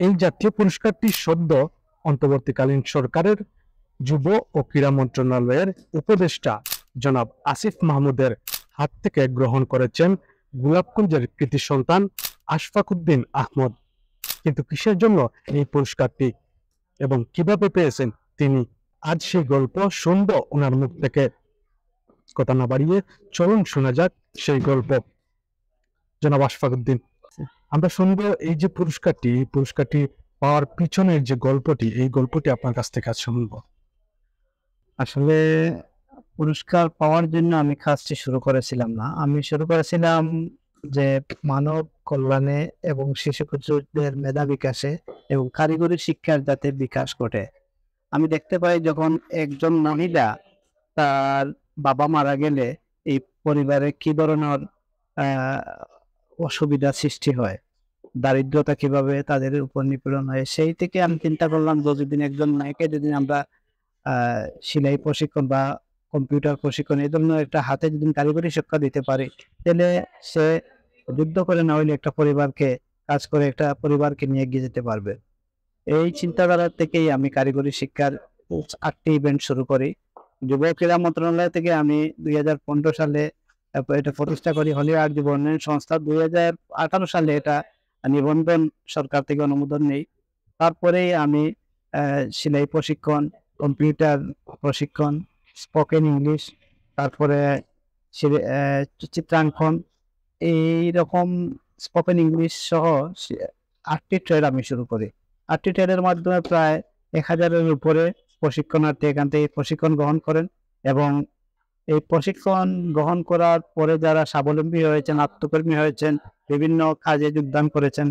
এই জাতীয় পুরস্কারটি সদ্য অন্তর্বর্তীকালীন সরকারের যুব ও ক্রীড়া মন্ত্রণালয়ের উপদেষ্টা জনাব আসিফ মাহমুদের হাত থেকে গ্রহণ করেছেন গোলাপকুঞ্জের কৃতি সন্তান আশফাক উদ্দিন আহমদ। কিন্তু কিসের জন্য এই পুরস্কারটি এবং কিভাবে পেয়েছেন তিনি, আজ সেই গল্প শুনবো ওনার মুখ থেকে। কথা না বাড়িয়ে চলুন শোনা যাক সেই গল্প। জনাব আশফাক উদ্দিন, আমরা শুনবো এই যে পুরস্কারটি পাওয়ার পিছনের যে গল্পটি, এই গল্পটি আপনার কাছ থেকে আজ শুনবো। আসলে পুরস্কার পাওয়ার জন্য আমি কাজটি শুরু করেছিলাম না, আমি শুরু করেছিলাম যে মানব কল্যাণে এবং শিশু কিশোরদের মেধা বিকাশে এবং কারিগরি শিক্ষার যাতে বিকাশ ঘটে। আমি দেখতে পাই যখন একজন মহিলা তার বাবা মারা গেলে এই পরিবারে কি ধরনের অসুবিধা সৃষ্টি হয়, দারিদ্রতা কিভাবে তাদের উপর নিপীড়ন হয়। সেই থেকে আমি চিন্তা করলাম যদি একজন মেয়েকে যদি আমরা সেলাই প্রশিক্ষণ বা কম্পিউটার প্রশিক্ষণ এই ধরনের একটা হাতে যদি কারিগরি শিক্ষা দিতে পারি, তাহলে সে যুদ্ধ করে না হইলে একটা পরিবারকে কাজ করে একটা পরিবারকে নিয়ে এগিয়ে যেতে পারবে। এই চিন্তাধারা থেকেই আমি কারিগরি শিক্ষার 8টি ইভেন্ট শুরু করি। যুব ক্রীড়া মন্ত্রণালয় থেকে আমি 2015 সালে এটা প্রতিষ্ঠা করি। হলি আর্ট যুব উন্নয়ন সংস্থা 2018 সালে এটা নিবন্ধন সরকার থেকে অনুমোদন নেই। তারপরেই আমি সেলাই প্রশিক্ষণ, কম্পিউটার প্রশিক্ষণ, স্পোকেন ইংলিশ, তারপরে চিত্রাঙ্কন, এইরকম স্পোকেন ইংলিশ সহ 8টি ট্রেড আমি শুরু করি। 8টি ট্রেডের মাধ্যমে প্রায় 1000-এর উপরে প্রশিক্ষণার্থী এখান থেকে প্রশিক্ষণ গ্রহণ করেন এবং এই প্রশিক্ষণ গ্রহণ করার পরে যারা স্বাবলম্বী হয়েছেন, আত্মকর্মী হয়েছেন, বিভিন্ন কাজে যোগদান করেছেন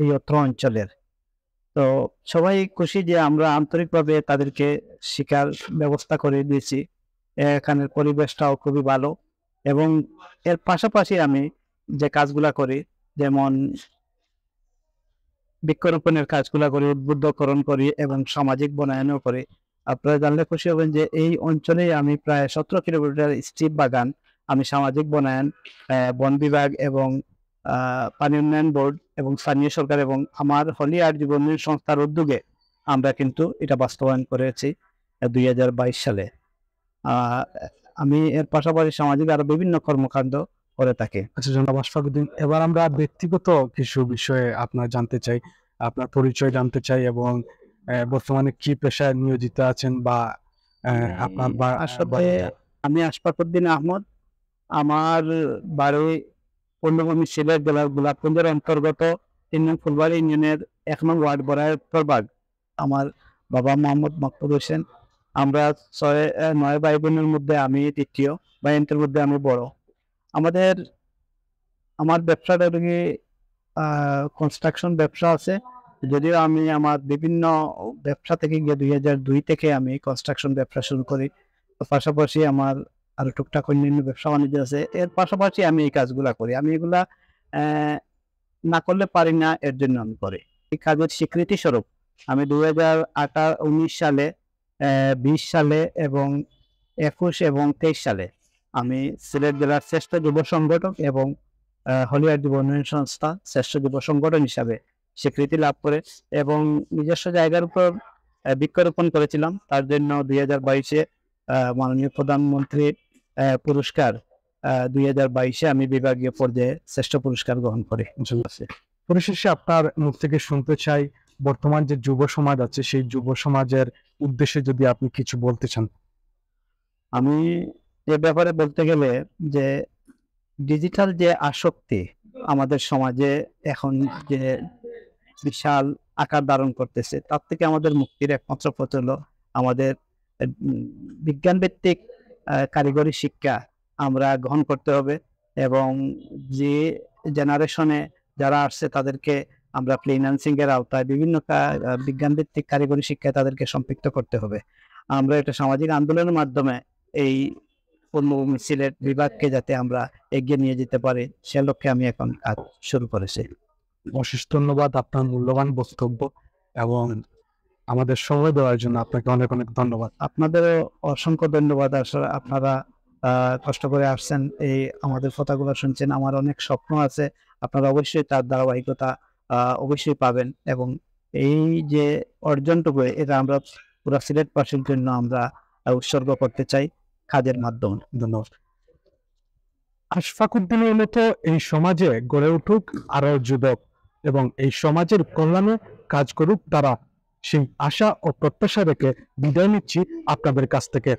এই অত্র অঞ্চলের। তো সবাই খুশি যে আমরা আন্তরিকভাবে তাদেরকে শিক্ষার ব্যবস্থা করে দিয়েছি। এখানের পরিবেশটাও খুবই ভালো এবং এর পাশাপাশি আমি যে কাজগুলা করি, যেমন বৃক্ষরোপণের কাজগুলা করি, উদ্বুদ্ধকরণ করি এবং সামাজিক বনায়নও করি। আপনারা জানলে খুশি হবেন যে এই অঞ্চলে আমি প্রায় 17 কিলোমিটার স্ট্রিপ বাগান, আমি সামাজিক বনায়ন, বন বিভাগ এবং পানি উন্নয়ন বোর্ড এবং স্থানীয় সরকার এবং আমার হলি আর্ট যুব উন্নয়ন সংস্থার উদ্যোগে আমরা কিন্তু এটা বাস্তবায়ন করেছি 2022 সালে। আমি এর পাশাপাশি সামাজিক আরো বিভিন্ন কর্মকাণ্ড করে থাকি। আচ্ছা জনাব আশফাক উদ্দিন, এবার আমরা ব্যক্তিগত কিছু বিষয়ে আপনার জানতে চাই, আপনার পরিচয় জানতে চাই এবং বর্তমানে কি পেশায় নিয়োজিত আছেন বা আপনার আসলে আমি আশফাক উদ্দিন আহমদ। আমার বাড়ি পূর্ণভূমি সিলেট জেলার গোলাপকুঞ্জের অন্তর্গত 3 নং ফুলবাড়ি ইউনিয়নের 1 নং ওয়ার্ড বড়াইয়ের উত্তরভাগ। আমার বাবা মোহাম্মদ মাকবুল হোসেন। আমরা 9 ভাই বোনের মধ্যে আমি তৃতীয়, ভাইয়ের মধ্যে আমি বড়। আমার ব্যবসাটা কনস্ট্রাকশন ব্যবসা আছে, যদিও আমি আমার বিভিন্ন ব্যবসা থেকে গিয়ে 2002 থেকে আমি কনস্ট্রাকশন ব্যবসা শুরু করি। পাশাপাশি আমার আরো টুকটাক অন্যান্য ব্যবসা বাণিজ্য আছে। এর পাশাপাশি আমি এই কাজগুলা করি। আমি এগুলা না করলে পারি না, এর জন্য আমি করি। এই কাজের স্বীকৃতি স্বরূপ আমি 2019 সালে, 20 সালে এবং 21 এবং 23 সালে আমি সিলেট জেলার শ্রেষ্ঠ যুব সংগঠক এবং হলি আর্ট যুব উন্নয়ন সংস্থা শ্রেষ্ঠ যুব সংগঠন হিসাবে স্বীকৃতি লাভ করে এবং নিজস্ব জায়গার উপর বৃক্ষরোপণ করেছিলাম। তার জন্য 2022-এ মাননীয় প্রধানমন্ত্রী পুরস্কার 2022-এ আমি বিভাগীয় পর্যায়ে শ্রেষ্ঠ পুরস্কার গ্রহণ করি। পরিশেষে আপনার মুখ থেকে শুনতে চাই, বর্তমান যে যুব সমাজ আছে সেই যুব সমাজের উদ্দেশ্যে যদি আপনি কিছু বলতে চান। আমি এ ব্যাপারে বলতে গেলে যে ডিজিটাল যে আসক্তি আমাদের সমাজে এখন যে বিশাল আকার ধারণ করতেছে, তার থেকে আমাদের মুক্তির একমাত্র পথ হলো আমাদের বিজ্ঞান ভিত্তিক কারিগরি শিক্ষা আমরা গ্রহণ করতে হবে এবং যে জেনারেশনে যারা আসছে তাদেরকে আমরা ফ্রিল্যান্সিং এর আওতায় বিভিন্ন বিজ্ঞান ভিত্তিক কারিগরি শিক্ষায় তাদেরকে সম্পৃক্ত করতে হবে। আমরা একটা সামাজিক আন্দোলনের মাধ্যমে এই পূর্ণভূমি সিলেট বিভাগকে যাতে আমরা এগিয়ে নিয়ে যেতে পারি, সে লক্ষ্যে আমি এখন কাজ শুরু করেছি। অশেষ ধন্যবাদ আপনার মূল্যবান বক্তব্য এবং আমাদের সময় দেওয়ার জন্য আপনাকে অনেক অনেক ধন্যবাদ। আপনাদের অসংখ্য ধন্যবাদ। আসলে আপনারা কষ্ট করে আসছেন, এই আমাদের কথাগুলো শুনছেন। আমার অনেক স্বপ্ন আছে, আপনারা অবশ্যই তার ধারাবাহিকতা অবশ্যই পাবেন। এবং এই যে অর্জনটুকু, এটা আমরা পুরা সিলেটবাসীর জন্য আমরা উৎসর্গ করতে চাই কাজের মাধ্যমে। ধন্যবাদ। আশফাক উদ্দিনের মতো এই সমাজে গড়ে উঠুক আরো যুবক এবং এই সমাজের কল্যাণে কাজ করুক তারা। সেই আশা ও প্রত্যাশা রেখে বিদায় নিচ্ছি আপনাদের কাছ থেকে।